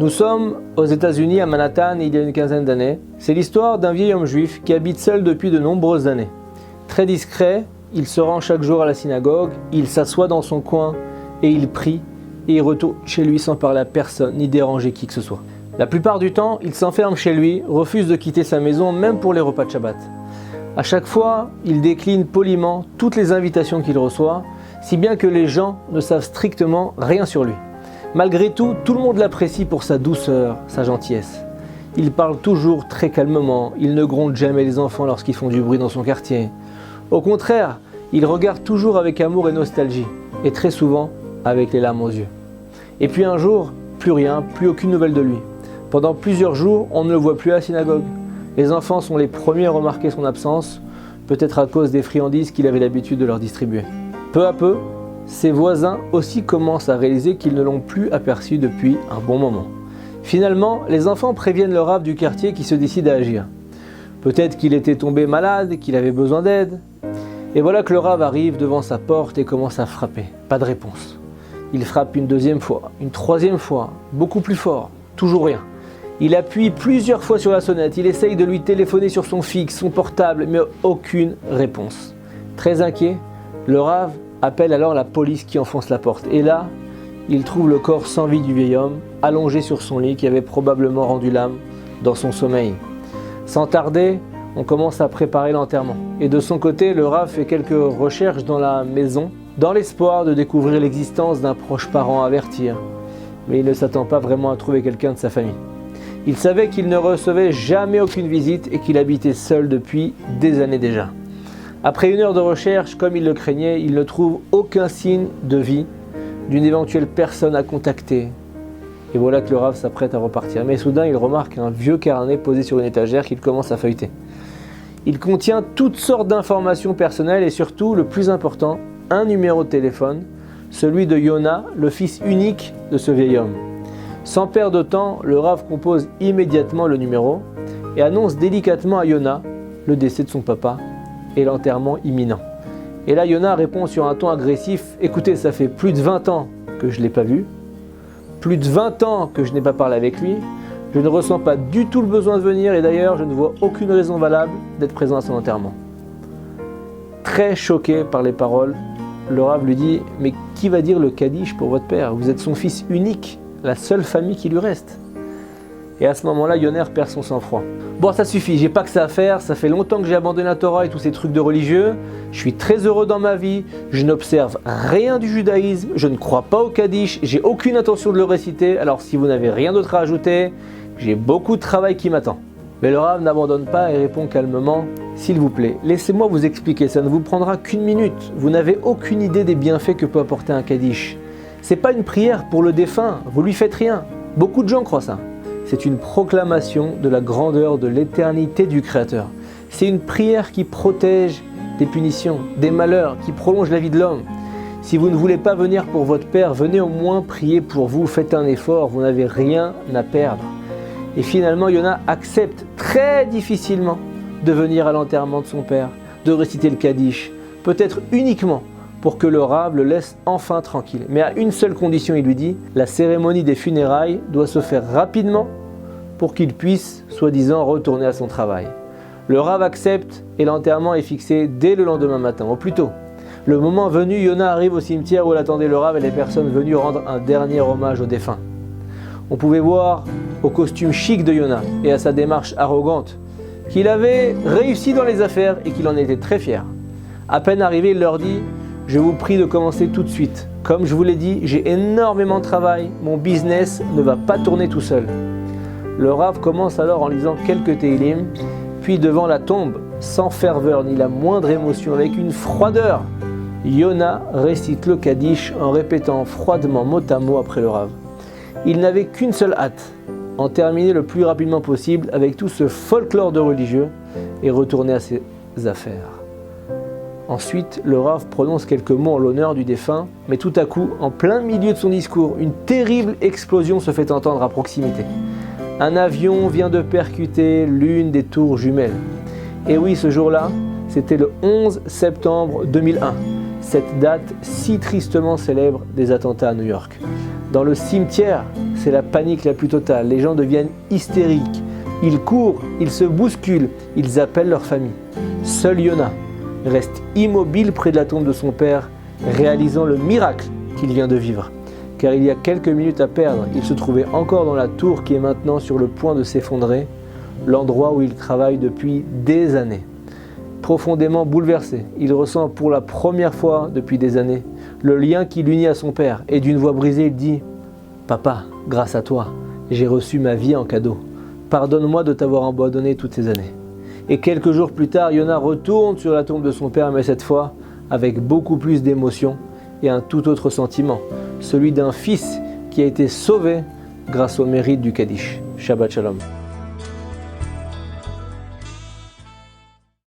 Nous sommes aux États-Unis, à Manhattan, il y a une quinzaine d'années. C'est l'histoire d'un vieil homme juif qui habite seul depuis de nombreuses années. Très discret, il se rend chaque jour à la synagogue, il s'assoit dans son coin et il prie et il retourne chez lui sans parler à personne ni déranger qui que ce soit. La plupart du temps, il s'enferme chez lui, refuse de quitter sa maison même pour les repas de Shabbat. À chaque fois, il décline poliment toutes les invitations qu'il reçoit, si bien que les gens ne savent strictement rien sur lui. Malgré tout, tout le monde l'apprécie pour sa douceur, sa gentillesse. Il parle toujours très calmement, il ne gronde jamais les enfants lorsqu'ils font du bruit dans son quartier. Au contraire, il regarde toujours avec amour et nostalgie, et très souvent avec les larmes aux yeux. Et puis un jour, plus rien, plus aucune nouvelle de lui. Pendant plusieurs jours, on ne le voit plus à la synagogue. Les enfants sont les premiers à remarquer son absence, peut-être à cause des friandises qu'il avait l'habitude de leur distribuer. Peu à peu, ses voisins aussi commencent à réaliser qu'ils ne l'ont plus aperçu depuis un bon moment. Finalement, les enfants préviennent le rav du quartier qui se décide à agir. Peut-être qu'il était tombé malade, qu'il avait besoin d'aide. Et voilà que le rav arrive devant sa porte et commence à frapper. Pas de réponse. Il frappe une deuxième fois, une troisième fois, beaucoup plus fort, toujours rien. Il appuie plusieurs fois sur la sonnette, il essaye de lui téléphoner sur son fixe, son portable, mais aucune réponse. Très inquiet, le rav appelle alors la police qui enfonce la porte. Et là, il trouve le corps sans vie du vieil homme, allongé sur son lit qui avait probablement rendu l'âme dans son sommeil. Sans tarder, on commence à préparer l'enterrement. Et de son côté, le rav fait quelques recherches dans la maison, dans l'espoir de découvrir l'existence d'un proche parent à avertir. Mais il ne s'attend pas vraiment à trouver quelqu'un de sa famille. Il savait qu'il ne recevait jamais aucune visite et qu'il habitait seul depuis des années déjà. Après une heure de recherche, comme il le craignait, il ne trouve aucun signe de vie d'une éventuelle personne à contacter. Et voilà que le rav s'apprête à repartir. Mais soudain, il remarque un vieux carnet posé sur une étagère qu'il commence à feuilleter. Il contient toutes sortes d'informations personnelles et surtout, le plus important, un numéro de téléphone, celui de Yona, le fils unique de ce vieil homme. Sans perdre de temps, le rav compose immédiatement le numéro et annonce délicatement à Yona le décès de son papa et l'enterrement imminent. Et là, Yona répond sur un ton agressif « Écoutez, ça fait plus de 20 ans que je ne l'ai pas vu, plus de 20 ans que je n'ai pas parlé avec lui, je ne ressens pas du tout le besoin de venir et d'ailleurs, je ne vois aucune raison valable d'être présent à son enterrement. » Très choqué par les paroles, le rav lui dit « Mais qui va dire le Kaddish pour votre père? Vous êtes son fils unique, la seule famille qui lui reste. » Et à ce moment-là, Yoner perd son sang-froid. Bon, ça suffit, j'ai pas que ça à faire, ça fait longtemps que j'ai abandonné la Torah et tous ces trucs de religieux, je suis très heureux dans ma vie, je n'observe rien du judaïsme, je ne crois pas au Kaddish, j'ai aucune intention de le réciter, alors si vous n'avez rien d'autre à ajouter, j'ai beaucoup de travail qui m'attend. Mais le rav n'abandonne pas et répond calmement « S'il vous plaît, laissez-moi vous expliquer, ça ne vous prendra qu'une minute, vous n'avez aucune idée des bienfaits que peut apporter un Kaddish. C'est pas une prière pour le défunt, vous lui faites rien, beaucoup de gens croient ça. C'est une proclamation de la grandeur de l'éternité du Créateur. C'est une prière qui protège des punitions, des malheurs, qui prolonge la vie de l'homme. Si vous ne voulez pas venir pour votre père, venez au moins prier pour vous, faites un effort, vous n'avez rien à perdre. » Et finalement, Yona accepte très difficilement de venir à l'enterrement de son père, de réciter le Kaddish, peut-être uniquement pour que le rav le laisse enfin tranquille. Mais à une seule condition, il lui dit, la cérémonie des funérailles doit se faire rapidement pour qu'il puisse, soi-disant, retourner à son travail. Le rav accepte et l'enterrement est fixé dès le lendemain matin, au plus tôt. Le moment venu, Yona arrive au cimetière où l'attendait le rav et les personnes venues rendre un dernier hommage au défunt. On pouvait voir au costume chic de Yona et à sa démarche arrogante qu'il avait réussi dans les affaires et qu'il en était très fier. À peine arrivé, il leur dit « Je vous prie de commencer tout de suite. Comme je vous l'ai dit, j'ai énormément de travail, mon business ne va pas tourner tout seul. » Le rav commence alors en lisant quelques Tehillim, puis devant la tombe, sans ferveur ni la moindre émotion, avec une froideur, Yona récite le Kaddish en répétant froidement mot à mot après le rav. Il n'avait qu'une seule hâte, en terminer le plus rapidement possible avec tout ce folklore de religieux et retourner à ses affaires. Ensuite, le rav prononce quelques mots en l'honneur du défunt, mais tout à coup, en plein milieu de son discours, une terrible explosion se fait entendre à proximité. Un avion vient de percuter l'une des tours jumelles. Et oui, ce jour-là, c'était le 11 septembre 2001, cette date si tristement célèbre des attentats à New York. Dans le cimetière c'est la panique la plus totale. Les gens deviennent hystériques. Ils courent, ils se bousculent, ils appellent leur famille. Seul Yona reste immobile près de la tombe de son père, réalisant le miracle qu'il vient de vivre. Car il y a quelques minutes à perdre, il se trouvait encore dans la tour qui est maintenant sur le point de s'effondrer, l'endroit où il travaille depuis des années. Profondément bouleversé, il ressent pour la première fois depuis des années le lien qui l'unit à son père, et d'une voix brisée, il dit « Papa, grâce à toi, j'ai reçu ma vie en cadeau. Pardonne-moi de t'avoir abandonné toutes ces années. » Et quelques jours plus tard, Yona retourne sur la tombe de son père, mais cette fois avec beaucoup plus d'émotion et un tout autre sentiment, celui d'un fils qui a été sauvé grâce au mérite du Kaddish. Shabbat Shalom.